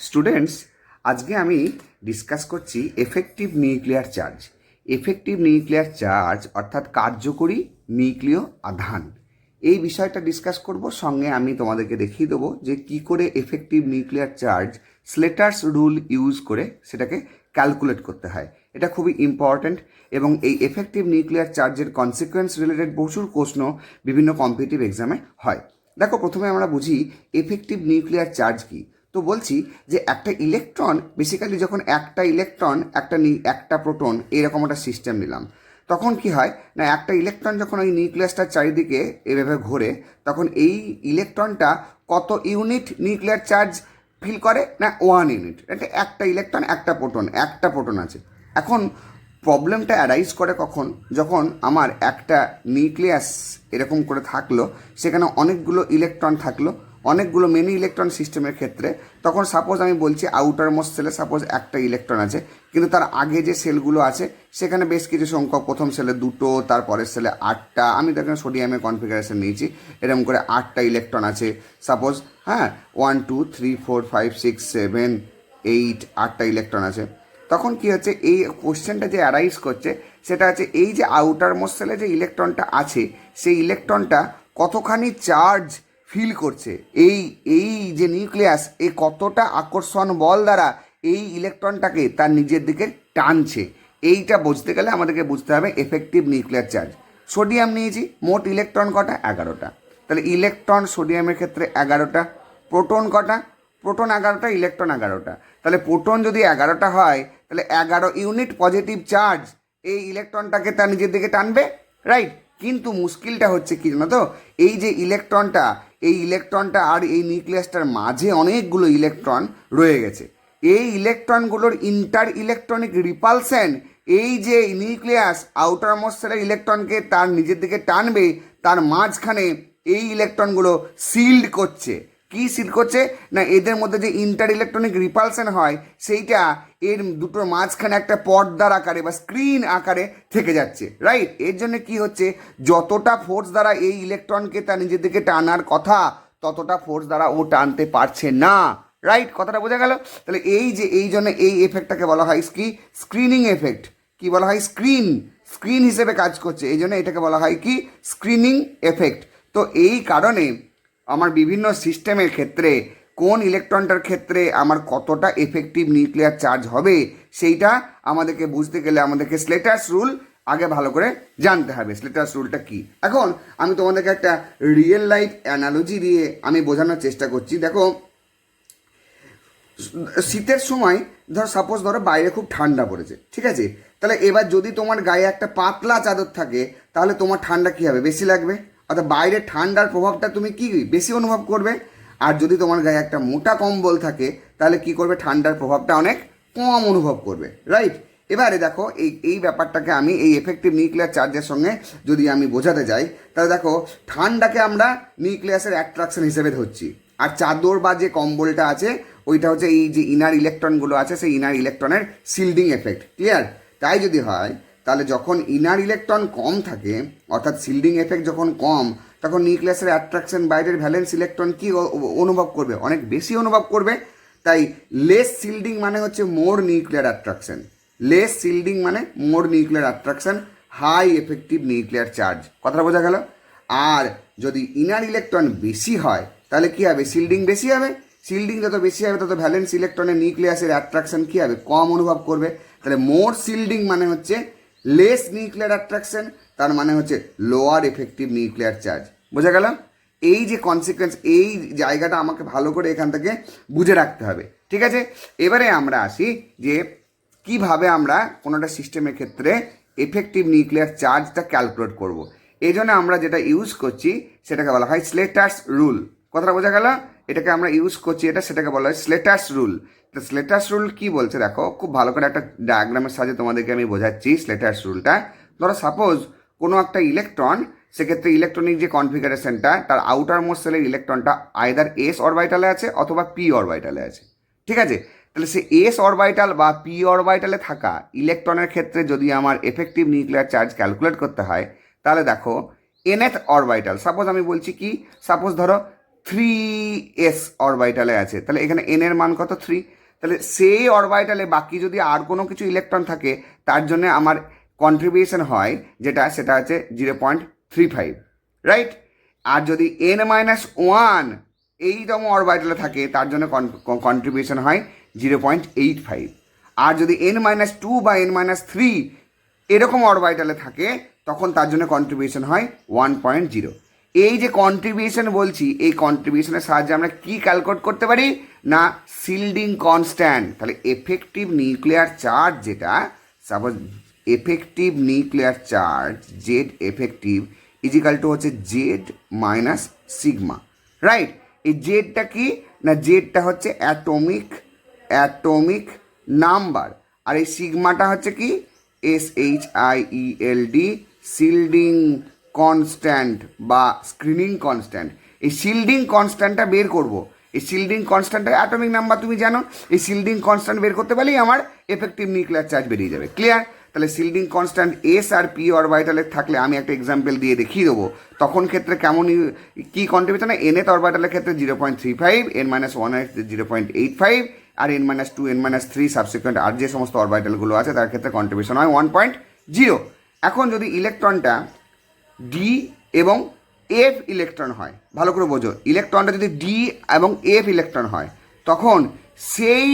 Students, আজকে আমি discuss করছি effective nuclear charge. Effective nuclear charge অর্থাৎ কার্যকরী নিউক্লিয় আধান, এই বিষয়টা ডিসকাস করব। সঙ্গে আমি তোমাদেরকে দেখিয়ে দেবো যে কী করে effective nuclear charge Slater's rule use করে সেটাকে ক্যালকুলেট করতে হয়। এটা খুবই ইম্পর্ট্যান্ট এবং এই এফেক্টিভ নিউক্লিয়ার চার্জের কনসিকুয়েন্স রিলেটেড প্রচুর প্রশ্ন বিভিন্ন কম্পিটিটিভ এক্সামে হয়। দেখো, প্রথমে আমরা বুঝি এফেক্টিভ নিউক্লিয়ার চার্জ কী। তো বলছি যে একটা ইলেকট্রন, বেসিক্যালি যখন একটা ইলেকট্রন একটা প্রোটন এরকম একটা সিস্টেম নিলাম, তখন কি হয় না, একটা ইলেকট্রন যখন ওই নিউক্লিয়াসটার চারিদিকে এভাবে ঘোরে, তখন এই ইলেকট্রনটা কত ইউনিট নিউক্লিয়ার চার্জ ফিল করে না 1 ইউনিট। এটা একটা ইলেকট্রন একটা প্রোটন আছে। এখন প্রবলেমটা অ্যারাইজ করে কখন, যখন আমার একটা নিউক্লিয়াস এরকম করে থাকলো, সেখানে অনেকগুলো ইলেকট্রন থাকলো, অনেকগুলো মেনি ইলেকট্রন সিস্টেমের ক্ষেত্রে। তখন সাপোজ আমি বলছি আউটার মোস্ট সেলে সাপোজ একটা ইলেকট্রন আছে, কিন্তু তার আগে যে সেলগুলো আছে সেখানে বেশ কিছু সংখ্যক, প্রথম সেলে 2টো, তারপরের সেলে 8টা, আমি দেখেন সোডিয়ামের কনফিগারেশন নিয়েছি, এরকম করে 8টা ইলেকট্রন আছে সাপোজ। হ্যাঁ, 1 2 3 4 5 6 7 8, 8টা ইলেকট্রন আছে। তখন কি হচ্ছে, এই কোশ্চেনটা যে অ্যারাইজ করছে সেটা হচ্ছে এই যে আউটার মোস্ট সেলে যে ইলেকট্রনটা আছে, সেই ইলেকট্রনটা কতখানি চার্জ ফিল করছে, এই এই যে নিউক্লিয়াস এই কতটা আকর্ষণ বল দ্বারা এই ইলেকট্রনটাকে তার নিজের দিকে টানছে। এইটা বুঝতে গেলে আমাদেরকে বুঝতে হবে এফেক্টিভ নিউক্লিয়ার চার্জ। সোডিয়াম নিয়েছি, মোট ইলেকট্রন কটা? 11টা। তাহলে ইলেকট্রন সোডিয়ামের ক্ষেত্রে 11টা। প্রোটন কটা? প্রোটন 11টা, ইলেকট্রন 11টা। তাহলে প্রোটন যদি 11টা হয়, তাহলে 11 ইউনিট পজিটিভ চার্জ এই ইলেকট্রনটাকে তার নিজের দিকে টানবে, রাইট? কিন্তু মুশকিলটা হচ্ছে কি জানো তো, এই যে ইলেকট্রনটা আর এই নিউক্লিয়াসটার মাঝে অনেকগুলো ইলেকট্রন রয়ে গেছে। এই ইলেকট্রনগুলোর ইন্টার ইলেকট্রনিক রিপালশন, এই যে নিউক্লিয়াস আউটার মোস্ট সেলের ইলেকট্রনকে তার নিজের দিকে টানবে, তার মাঝখানে এই ইলেকট্রনগুলো সিল্ড করছে। কি সিল্ড করছে না, এদের মধ্যে যে ইন্টার ইলেকট্রনিক রিপালশন হয় সেইটা এর দুটোর মাঝখানে একটা পর্দার আকারে বা স্ক্রিন আকারে থেকে যাচ্ছে, রাইট? এর জন্য কি হচ্ছে, যতটা ফোর্স দ্বারা এই ইলেকট্রনকে তার নিজের দিকে টানার কথা, ততটা ফোর্স দ্বারা ও টানতে পারছে না, রাইট? কথাটা বোঝা গেল? তাহলে এই জন্য এই এফেক্টটাকে বলা হয় কি, স্ক্রিনিং এফেক্ট। কি বলা হয়? স্ক্রিন হিসেবে কাজ করছে, এই জন্য এটাকে বলা হয় কি, স্ক্রিনিং এফেক্ট। তো এই কারণে আমার বিভিন্ন সিস্টেমের ক্ষেত্রে কোন ইলেকট্রনটার ক্ষেত্রে আমার কতটা এফেক্টিভ নিউক্লিয়ার চার্জ হবে, সেইটা আমাদেরকে বুঝতে গেলে আমাদেরকে স্লেটার্স রুল আগে ভালো করে জানতে হবে। স্লেটার্স রুলটা কি? এখন আমি তোমাদেরকে একটা রিয়েল লাইফ অ্যানালজি দিয়ে আমি বোঝানোর চেষ্টা করছি। দেখো, শীতের সময় ধরো বাইরে খুব ঠান্ডা পড়েছে, ঠিক আছে? তাহলে এবার যদি তোমার গায়ে একটা পাতলা চাদর থাকে, তাহলে তোমার ঠান্ডা কী হবে? বেশি লাগবে। অর্থাৎ বাইরের ঠান্ডার প্রভাবটা তুমি কি বেশি অনুভব করবে। আর যদি তোমার গায়ে একটা মোটা কম্বল থাকে, তাহলে কি করবে? ঠান্ডার প্রভাবটা অনেক কম অনুভব করবে, রাইট? এবারে দেখো, এই ব্যাপারটাকে আমি এই এফেক্টিভ নিউক্লিয়ার চার্জের সঙ্গে যদি আমি বোঝাতে যাই, তাহলে দেখো, ঠান্ডাকে আমরা নিউক্লিয়াসের অ্যাট্রাকশন হিসেবে ধরছি, আর চাদর বা যে কম্বলটা আছে ওইটা হচ্ছে এই যে ইনার ইলেকট্রনগুলো আছে, সেই ইনার ইলেকট্রনের শিল্ডিং এফেক্ট। ক্লিয়ার? তাই যদি হয়, তাহলে যখন ইনার ইলেকট্রন কম থাকে, অর্থাৎ শিল্ডিং এফেক্ট যখন কম, তখন নিউক্লিয়াসের অ্যাট্রাকশন, বাইরের ভ্যালেন্স ইলেকট্রন কি অনুভব করবে? অনেক বেশি অনুভব করবে। তাই লেস শিল্ডিং মানে হচ্ছে more nuclear attraction. Less shielding মানে more nuclear attraction, high effective nuclear charge. কথাটা বোঝা গেল? আর যদি ইনার ইলেকট্রন বেশি হয়, তাহলে কী হবে? শিল্ডিং বেশি হবে। শিল্ডিং যত বেশি হবে, তত ভ্যালেন্স ইলেকট্রনের নিউক্লিয়াসের অ্যাট্রাকশন কী হবে? কম অনুভব করবে। তাহলে মোর শিল্ডিং মানে হচ্ছে লেস নিউক্লিয়ার অ্যাট্রাকশন, তার মানে হচ্ছে লোয়ার এফেক্টিভ নিউক্লিয়ার চার্জ। বোঝা গেল? এই যে কনসিকুয়েন্স, এই জায়গাটা আমাকে ভালো করে এখান থেকে বুঝে রাখতে হবে, ঠিক আছে? এবারে আমরা আসি যে কিভাবে আমরা কোনো একটা সিস্টেমের ক্ষেত্রে এফেক্টিভ নিউক্লিয়ার চার্জটা ক্যালকুলেট করব। এই জন্য আমরা যেটা ইউজ করছি সেটাকে বলা হয় স্লেটার্স রুল। কথাটা বোঝা গেল? এটাকে আমরা ইউজ করছি, সেটাকে বলা হয় স্লেটার্স রুল। তো স্লেটার্স রুল কী বলছে দেখো, খুব ভালো করে একটা ডায়াগ্রামের সাহায্যে তোমাদেরকে আমি বোঝাচ্ছি স্লেটার্স রুলটা। ধরো সাপোজ কোনো একটা ইলেকট্রন, সেক্ষেত্রে ইলেকট্রনিক যে কনফিগারেশনটা, তার আউটার মোস্ট সেলের ইলেকট্রনটা আইদার এস অরবাইটালে আছে অথবা পি অরবাইটালে আছে, ঠিক আছে? তাহলে সে এস অরবাইটাল বা পি অরবাইটালে থাকা ইলেকট্রনের ক্ষেত্রে যদি আমার এফেক্টিভ নিউক্লিয়ার চার্জ ক্যালকুলেট করতে হয়, তাহলে দেখো nth অরবাইটাল, সাপোজ আমি বলছি কি, সাপোজ ধরো 3s অরবিটালে আছে, তাহলে এখানে n এর মান কত 3। তাহলে সেই অরবিটালে বাকি যদি আর কোনো কিছু ইলেকট্রন থাকে তার জন্য আমার কন্ট্রিবিউশন হয় সেটা হচ্ছে 0.35, রাইট। আর যদি n-1 এইরকম অরবিটালে থাকে তার জন্য কন্ট্রিবিউশন হয় 0.85। আর যদি n-2 বা n-3 এরকম অরবিটালে থাকে তখন তার জন্য কন্ট্রিবিউশন হয় 1.0। এই যে কন্ট্রিবিউশন বলছি, এই কন্ট্রিবিউশনের সাহায্যে আমরা কি ক্যালকুলেট করতে পারি না শিল্ডিং কনস্ট্যান্ট। তাহলে এফেক্টিভ নিউক্লিয়ার চার্জ যেটা, suppose effective nuclear charge Z effective equal to হচ্ছে জেড মাইনাস সিগমা, রাইট। এই জেডটা কি না, জেডটা হচ্ছে অ্যাটমিক নাম্বার, আর এই সিগমাটা হচ্ছে কি SHIELD শিল্ডিং কনস্ট্যান্ট বা স্ক্রিনিং কনস্ট্যান্ট। এই শিল্ডিং কনস্ট্যান্টটা বের করব। এই শিল্ডিং কনস্ট্যান্টের অ্যাটমিক নাম্বার তুমি জানো, এই শিল্ডিং কনস্ট্যান্ট বের করতে পারলেই আমার এফেক্টিভ নিউক্লিয়ার চার্জ বেরিয়ে যাবে। ক্লিয়ার? তাহলে শিল্ডিং কনস্ট্যান্ট এস আর পি অরবিটালে থাকলে আমি একটা এক্সাম্পল দিয়ে দেখিয়ে দেবো তখন ক্ষেত্রে কেমন কী কন্ট্রিবিউশন হয়। nth অরবিটালের ক্ষেত্রে 0.35, n-1 এর 0.85, আর n-2 n-3 সাবসিকুয়েন্ট আর যে সমস্ত অরবিটালগুলো আছে তার ক্ষেত্রে কন্ট্রিবিউশন হয় 1.0। এখন যদি ইলেকট্রনটা ডি এবং এফ ইলেকট্রন হয়, ভালো করে বোঝো, ইলেকট্রনটা যদি ডি এবং এফ ইলেকট্রন হয় তখন সেই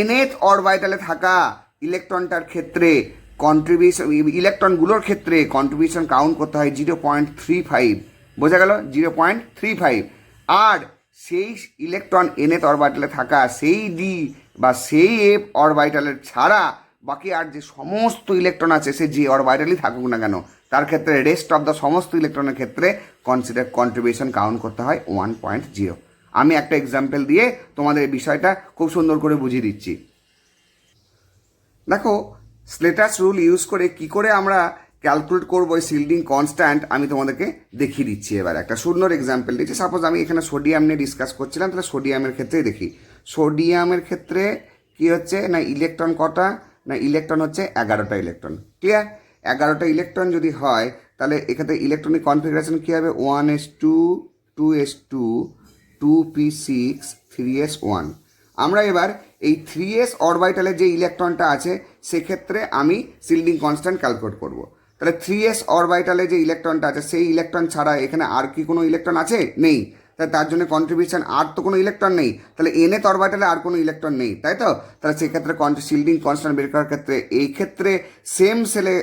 nth অরবিটালে থাকা ইলেকট্রনটার ক্ষেত্রে ইলেকট্রনগুলোর ক্ষেত্রে কন্ট্রিবিউশন কাউন্ট করতে হয় 0.35, বোঝা গেল 0.35। আর সেই ইলেকট্রন nth অরবিটালে থাকা সেই ডি বা সেই এফ অরবিটালের ছাড়া বাকি আর যে সমস্ত ইলেকট্রন আছে সে যে অরবিটালই থাকুক না কেন তার ক্ষেত্রে রেস্ট অফ দ্য সমস্ত ইলেকট্রনের ক্ষেত্রে কন্ট্রিবিউশন কাউন্ট করতে হয় 1.0। আমি একটা এক্সাম্পল দিয়ে তোমাদের এই বিষয়টা খুব সুন্দর করে বুঝিয়ে দিচ্ছি। দেখো, স্লেটার্স রুল ইউজ করে কি করে আমরা ক্যালকুলেট করবো এই শিল্ডিং কনস্ট্যান্ট আমি তোমাদেরকে দেখিয়ে দিচ্ছি। এবার একটা সুন্দর এক্সাম্পল দিচ্ছি। সাপোজ আমি এখানে সোডিয়াম নিয়ে ডিসকাস করছিলাম, তাহলে সোডিয়ামের ক্ষেত্রেই দেখি। সোডিয়ামের ক্ষেত্রে কি হচ্ছে না ইলেকট্রন কটা না ইলেকট্রন হচ্ছে 11টা ইলেকট্রন। ক্লিয়ার? 11টা ইলেকট্রন যদি হয় তাহলে এক্ষেত্রে ইলেকট্রনিক কনফিগারেশন কী হবে 1s2 2s2 2p6 3s1। আমরা এবার এই 3s অরবিটালে যে ইলেকট্রনটা আছে সেক্ষেত্রে আমি শিল্ডিং কনস্ট্যান্ট ক্যালকুলেট করব। তাহলে 3s অরবিটালে যে ইলেকট্রনটা আছে সেই ইলেকট্রন ছাড়া এখানে আর কি কোনো ইলেকট্রন আছে? নেই। তাই তার জন্য কন্ট্রিবিউশন আর তো কোনো ইলেকট্রন নেই, তাহলে nth অরবিটালে আর কোনো ইলেকট্রন নেই, তাই তো? তাহলে সেক্ষেত্রে শিল্ডিং কনস্ট্যান্ট বের করার ক্ষেত্রে এই ক্ষেত্রে সেম সেলে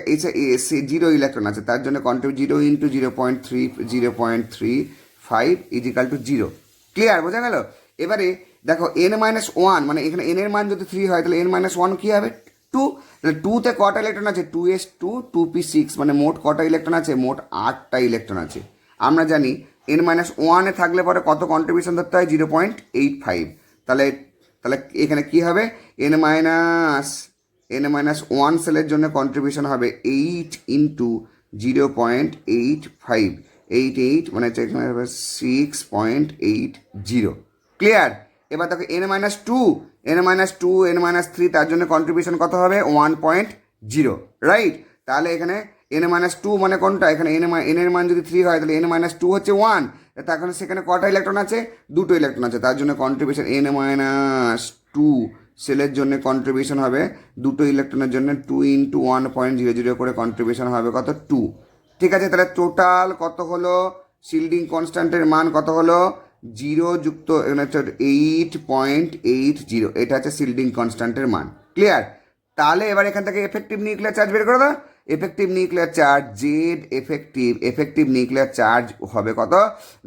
এসে 0 ইলেকট্রন আছে, তার জন্য 0 ইন্টু 0.35 ইজিক্যাল টু 0। ক্লিয়ার? বোঝা গেল? এবারে দেখো n-1 মানে এখানে n এর মান যদি 3 হয় তাহলে n-1 কী হবে 2। তাহলে 2তে কটা ইলেকট্রন আছে 2s2 2p6 মানে মোট কটা ইলেকট্রন আছে মোট 8টা ইলেকট্রন আছে। আমরা জানি n-1 এ থাকলে পরে কত কন্ট্রিবিউশন ধরতে হয় 0.85। তাহলে তাহলে এখানে কি হবে n-1 সেলের জন্য কন্ট্রিবিউশন হবে 8 ইন্টু 0.85 88 মানে হচ্ছে এখানে হবে 6.80। ক্লিয়ার? এবার দেখো n-2 n-3 তার জন্য কন্ট্রিবিউশন কত হবে 1.0, রাইট। তাহলে এখানে n-2 মানে কোনটা, এখানে n এর মান যদি 3 হয় তাহলে n-2 হচ্ছে 1। তখন সেখানে কটা ইলেকট্রন আছে 2টো ইলেকট্রন আছে, তার জন্য কন্ট্রিবিউশন n-2 সেলের জন্য কন্ট্রিবিউশন হবে 2টো ইলেকট্রনের জন্য 2 ইন্টু 1.00 করে কন্ট্রিবিউশন হবে কত 2। ঠিক আছে? তাহলে টোটাল কত হলো শিল্ডিং কনস্ট্যান্টের মান কত হলো 0 যুক্ত 8.80, এটা হচ্ছে শিল্ডিং কনস্ট্যান্টের মান। ক্লিয়ার? তাহলে এবার এখান থেকে এফেক্টিভ নিউক্লিয়ার চার্জ বের করে দাও। Effective nuclear charge Z effective nuclear charge হবে কত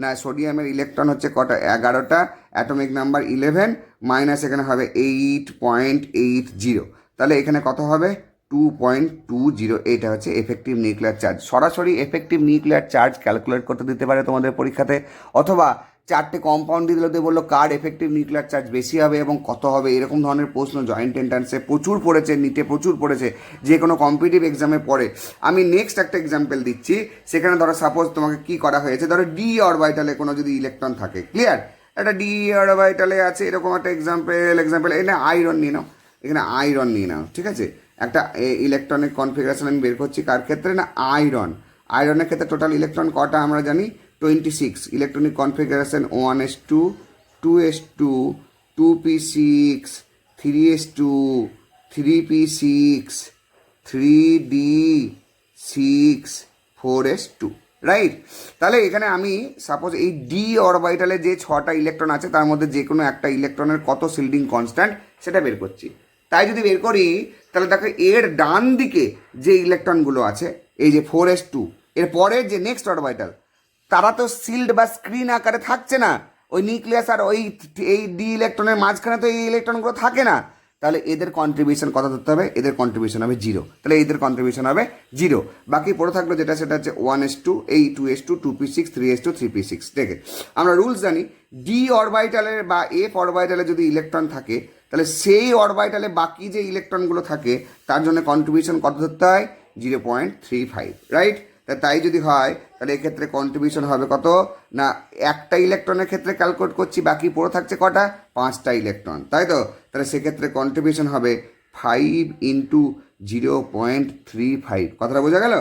না সোডিয়ামের ইলেকট্রন হচ্ছে কটা 11টা, অ্যাটমিক নাম্বার 11 মাইনাস এখানে হবে 8.80, তাহলে এখানে কত হবে 2.20। এটা হচ্ছে এফেক্টিভ নিউক্লিয়ার চার্জ। সরাসরি এফেক্টিভ নিউক্লিয়ার চার্জ ক্যালকুলেট করতে দিতে পারে তোমাদের পরীক্ষাতে, অথবা 4টে কম্পাউন্ড দিয়ে দিলে বললো কার এফেক্টিভ নিউক্লিয়ার চার্জ বেশি হবে এবং কত হবে, এরকম ধরনের প্রশ্ন জয়েন্ট এন্ট্রান্সে প্রচুর পড়েছে, নিটে প্রচুর পড়েছে, যে কোনো কম্পিটিটিভ এক্সামে পড়ে। আমি নেক্সট একটা এক্সাম্পল দিচ্ছি। সেখানে ধরো সাপোজ তোমাকে কি করা হয়েছে, ধরো ডি অরবিটালে কোনো যদি ইলেকট্রন থাকে। ক্লিয়ার? একটা ডি অরবিটালে আছে এরকম একটা এক্সাম্পল এখানে আয়রন নিয়ে নাও, এখানে আয়রন নিয়ে নাও। ঠিক আছে? একটা ইলেকট্রনিক কনফিগারেশন আমি বের করছি কার ক্ষেত্রে না আয়রনের ক্ষেত্রে টোটাল ইলেকট্রন কটা আমরা জানি 26 electronic configuration 1s2 2s2 2p6 3s2 3p6 3d6 4s2, right. তাহলে এখানে আমি সাপোজ এই ডি অরবিটালে যে 6টা ইলেকট্রন আছে তার মধ্যে যে কোনো একটা ইলেকট্রনের কত শিল্ডিং কনস্ট্যান্ট সেটা বের করছি। তাই যদি বের করি তাহলে দেখো এর ডান দিকে যে ইলেকট্রনগুলো আছে এই যে 4s2 এর পরে যে নেক্সট অরবিটাল তারা তো সিল্ড বা স্ক্রিন আকারে থাকছে না, ওই নিউক্লিয়াস আর ওই এই ডি ইলেকট্রনের মাঝখানে তো এই ইলেকট্রনগুলো থাকে না, তাহলে এদের কন্ট্রিবিউশন কত ধরতে হবে, এদের কন্ট্রিবিউশন হবে 0, তাহলে এদের কন্ট্রিবিউশন হবে 0। বাকি পড়ে থাকলো যেটা সেটা হচ্ছে 1s2 এই 2s2 2p6 3s2 3p6। দেখে আমরা রুলস জানি ডি অরবিটালের বা এফ অরবিটালে যদি ইলেকট্রন থাকে তাহলে সেই অরবিটালে বাকি যে ইলেকট্রনগুলো থাকে তার জন্য কন্ট্রিবিউশন কত ধরতে হয় 0.35, রাইট। তাই যদি হয় তাহলে এক্ষেত্রে কন্ট্রিবিউশন হবে কত না, একটা ইলেকট্রনের ক্ষেত্রে ক্যালকুলেট করছি, বাকি পড়ে থাকছে কটা 5টা ইলেকট্রন, তাই তো। তাহলে সেক্ষেত্রে কন্ট্রিবিউশন হবে 5 ইন্টু 0.35, কথাটা বোঝা গেল।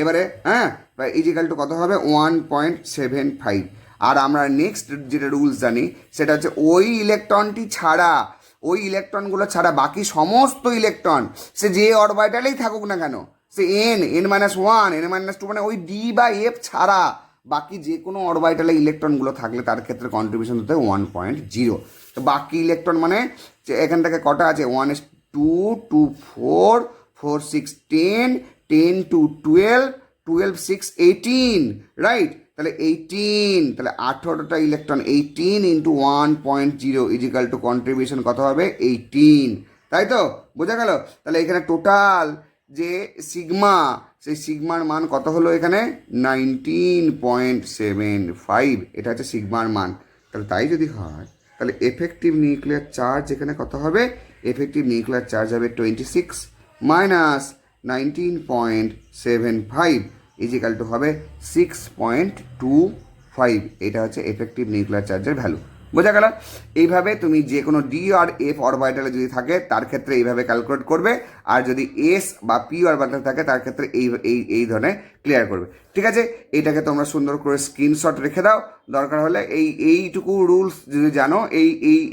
এবারে হ্যাঁ, ইজিক্যাল টু কত হবে 1.75। আর আমরা নেক্সট যেটা রুলস জানি সেটা হচ্ছে ওই ইলেকট্রনটি ছাড়া, ওই ইলেকট্রনগুলো ছাড়া বাকি সমস্ত ইলেকট্রন সে যে অরবিটালেই থাকুক না কেন, সে n -1 n-2 মানে ওই ডি বা এফ ছাড়া বাকি যে কোনো অরবিটালে ইলেকট্রনগুলো থাকলে তার ক্ষেত্রে কন্ট্রিবিউশন হতে 1.0। তো বাকি ইলেকট্রন মানে এখান থেকে কটা আছে 1s2 2 4 4 6 10 10 2 12 12 6 18, রাইট। তাহলে 18, তাহলে 18টা electron 18 into 1.0 equal to contribution কত হবে 18, তাই তো বোঝা গেল। তাহলে এখানে টোটাল যে সিগমা, সেই সিগমার মান কত হলো এখানে 19.75, এটা হচ্ছে সিগমার মান। তাহলে তাই যদি হয় তাহলে এফেক্টিভ নিউক্লিয়ার চার্জ এখানে কত হবে, এফেক্টিভ নিউক্লিয়ার চার্জ হবে 26 মাইনাস 19.75 ইজিক্যাল টু হবে 6.25, এটা হচ্ছে এফেক্টিভ নিউক্লিয়ার চার্জের ভ্যালু, বোঝা গেল। এইভাবে তুমি যে কোনো ডি আর এফ অরবিটালে যদি থাকে তার ক্ষেত্রে এইভাবে ক্যালকুলেট করবে, আর যদি এস বা পি অরবিটালে থাকে তার ক্ষেত্রে এই ধরনের ক্লিয়ার করবে, ঠিক আছে। এইটাকে তোমরা সুন্দর করে স্ক্রিনশট রেখে দাও, দরকার হলে এইটুকু রুলস যদি জানো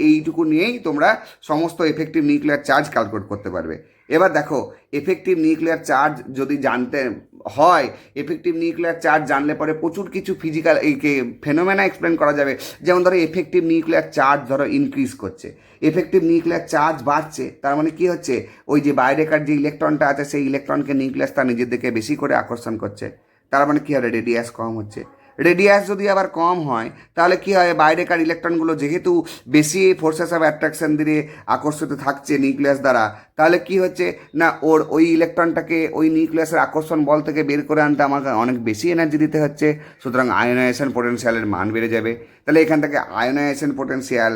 এইটুকু নিয়েই তোমরা সমস্ত এফেক্টিভ নিউক্লিয়ার চার্জ ক্যালকুলেট করতে পারবে। এবার দেখো এফেক্টিভ নিউক্লিয়ার চার্জ যদি জানতে হয়, এফেক্টিভ নিউক্লিয়ার চার্জ জানলে পরে প্রচুর কিছু ফিজিক্যাল ফেনোমেনা এক্সপ্লেন করা যাবে। যেমন ধরো এফেক্টিভ নিউক্লিয়ার চার্জ ধরো ইনক্রিজ করছে, এফেক্টিভ নিউক্লিয়ার চার্জ বাড়ছে, তার মানে কি হচ্ছে ওই যে বাইরেকার যে ইলেকট্রনটা আছে সেই ইলেকট্রনকে নিউক্লিয়াস তার নিজের দিকে বেশি করে আকর্ষণ করছে, তার মানে কি হবে রেডিয়াস কম হচ্ছে। রেডিয়াস যদি আবার কম হয় তাহলে কি হয়, বাইরেকার ইলেকট্রনগুলো যেহেতু বেশি ফোর্সেস অফ অ্যাট্রাকশন দিয়ে আকর্ষিত থাকছে নিউক্লিয়াস দ্বারা, তাহলে কি হচ্ছে না ওই ইলেকট্রনটাকে ওই নিউক্লিয়াসের আকর্ষণ বল থেকে বের করে আনতে আমাকে অনেক বেশি এনার্জি দিতে হচ্ছে, সুতরাং আয়োনাইজেশন পোটেনশিয়ালের মান বেড়ে যাবে। তাহলে এখান থেকে আয়োনাইজেশন পোটেনশিয়াল,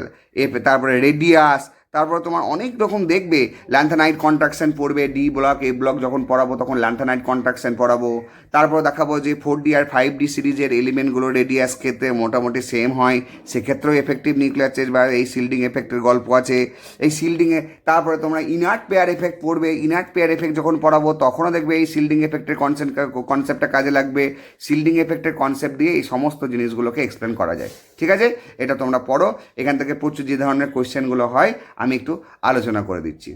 তারপরে রেডিয়াস, তারপরে তোমার অনেক রকম দেখবে ল্যান্থানাইট কন্ট্রাকশন পড়বে, ডি ব্লক এ ব্লক যখন পড়াবো তখন ল্যান্থানাইট কন্ট্রাকশন পড়াবো। তারপর দেখাবো যে 4D আর 5D সিরিজের এলিমেন্টগুলো রেডিয়াস ক্ষেত্রে মোটামুটি সেম হয়, সেক্ষেত্রেও এফেক্টিভ নিউক্লিয়ার চার্জ বা এই শিল্ডিং এফেক্টের গল্প আছে। এই শিল্ডিংয়ে তারপরে তোমরা ইনার্ট পেয়ার এফেক্ট পড়বে, ইনার্ট পেয়ার এফেক্ট যখন পড়াবো তখনও দেখবে এই শিল্ডিং এফেক্টের কনসেপ্টটা কাজে লাগবে। শিল্ডিং এফেক্টের কনসেপ্ট দিয়ে এই সমস্ত জিনিসগুলোকে এক্সপ্লেন করা যায়, ঠিক আছে। এটা তোমরা পড়ো, এখান থেকে প্রচুর যে ধরনের কোয়েশ্চেনগুলো হয় আমি একটু আলোচনা করে দিচ্ছি।